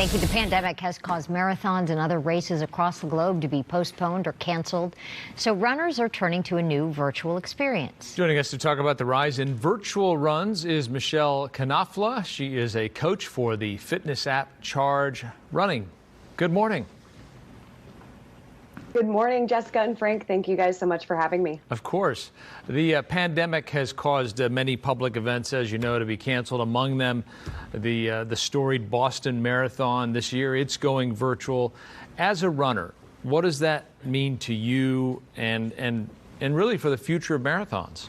Thank you. The pandemic has caused marathons and other races across the globe to be postponed or canceled. So runners are turning to a new virtual experience. Joining us to talk about the rise in virtual runs is Michelle Knopfler. She is a coach for the fitness app Charge Running. Good morning. Good morning, Jessica and Frank. Thank you guys so much for having me. Of course. The pandemic has caused many public events, as you know, to be canceled. Among them, the storied Boston Marathon this year. It's going virtual. As a runner, what does that mean to you and really for the future of marathons?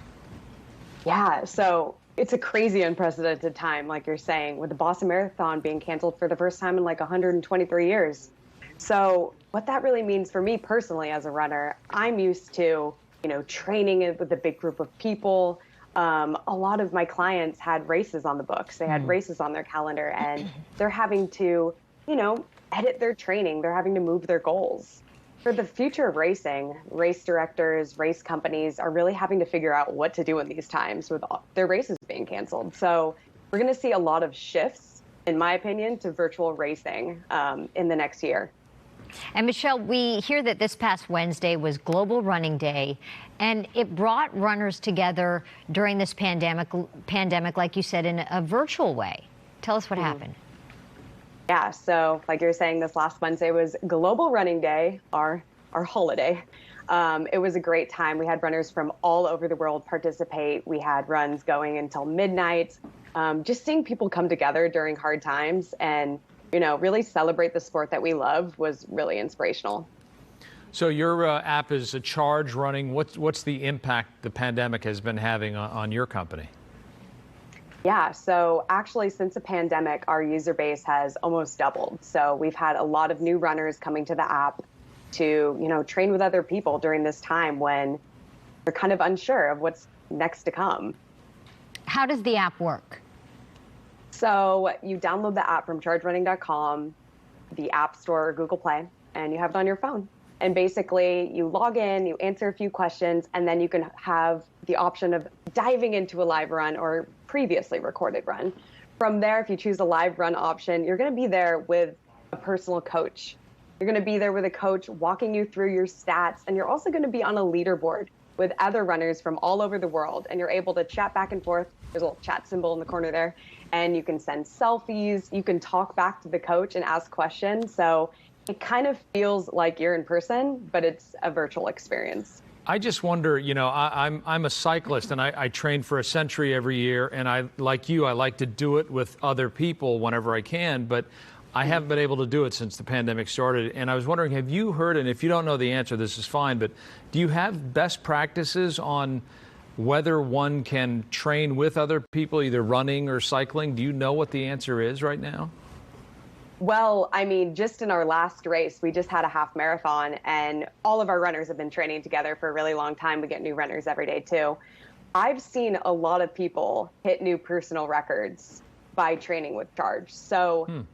Yeah, so it's a crazy, unprecedented time, like you're saying, with the Boston Marathon being canceled for the first time in like 123 years. So what that really means for me personally as a runner, I'm used to, training with a big group of people. A lot of my clients had races on the books. They had races on their calendar, and they're having to, edit their training. They're having to move their goals. For the future of racing, race directors, race companies are really having to figure out what to do in these times with their races being canceled. So we're going to see a lot of shifts, in my opinion, to virtual racing in the next year. And Michelle, we hear that this past Wednesday was Global Running Day, and it brought runners together during this pandemic, like you said, in a virtual way. Tell us what happened. Yeah, so like you're saying, this last Wednesday was Global Running Day, our holiday. It was a great time. We had runners from all over the world participate. We had runs going until midnight. Just seeing people come together during hard times and really celebrate the sport that we love was really inspirational. So your app is a Charge Running. What's the impact the pandemic has been having on your company? Yeah, so actually since the pandemic, our user base has almost doubled. So we've had a lot of new runners coming to the app to, train with other people during this time when they're kind of unsure of what's next to come. How does the app work? So you download the app from chargerunning.com, the App Store or Google Play, and you have it on your phone. And basically you log in, you answer a few questions, and then you can have the option of diving into a live run or previously recorded run. From there, if you choose the live run option, you're going to be there with a personal coach. You're going to be there with a coach walking you through your stats, and you're also going to be on a leaderboard with other runners from all over the world, and you're able to chat back and forth. There's a little chat symbol in the corner there, and you can send selfies. You can talk back to the coach and ask questions. So it kind of feels like you're in person, but it's a virtual experience. I just wonder, I'm a cyclist and I train for a century every year, and I like to do it with other people whenever I can, but I haven't been able to do it since the pandemic started. And I was wondering, have you heard, and if you don't know the answer, this is fine, but do you have best practices on whether one can train with other people, either running or cycling? Do you know what the answer is right now? Well, just in our last race, we just had a half marathon, and all of our runners have been training together for a really long time. We get new runners every day, too. I've seen a lot of people hit new personal records by training with Charge. So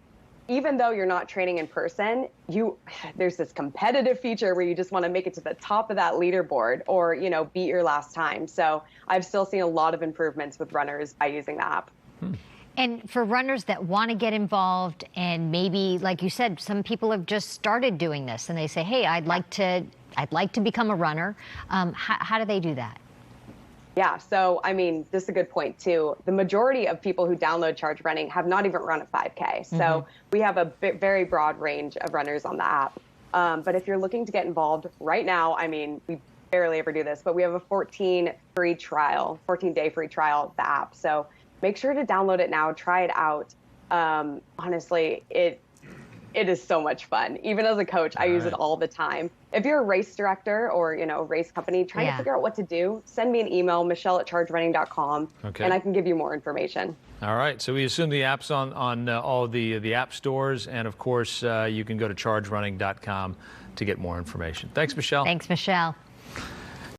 even though you're not training in person, there's this competitive feature where you just want to make it to the top of that leaderboard or, beat your last time. So I've still seen a lot of improvements with runners by using the app. And for runners that want to get involved, and maybe, like you said, some people have just started doing this and they say, hey, I'd like to become a runner. How do they do that? Yeah, so this is a good point too. The majority of people who download Charge Running have not even run a 5K. So we have a very broad range of runners on the app. But if you're looking to get involved right now, we barely ever do this, but we have a 14-day free trial of the app. So make sure to download it now, try it out. Honestly, it is so much fun. Even as a coach, I use it all the time. If you're a race director or, a race company trying to figure out what to do, send me an email, michelle@chargerunning.com, and I can give you more information. All right. So we assume the app's on all the app stores, and of course, you can go to chargerunning.com to get more information. Thanks, Michelle. Thanks, Michelle.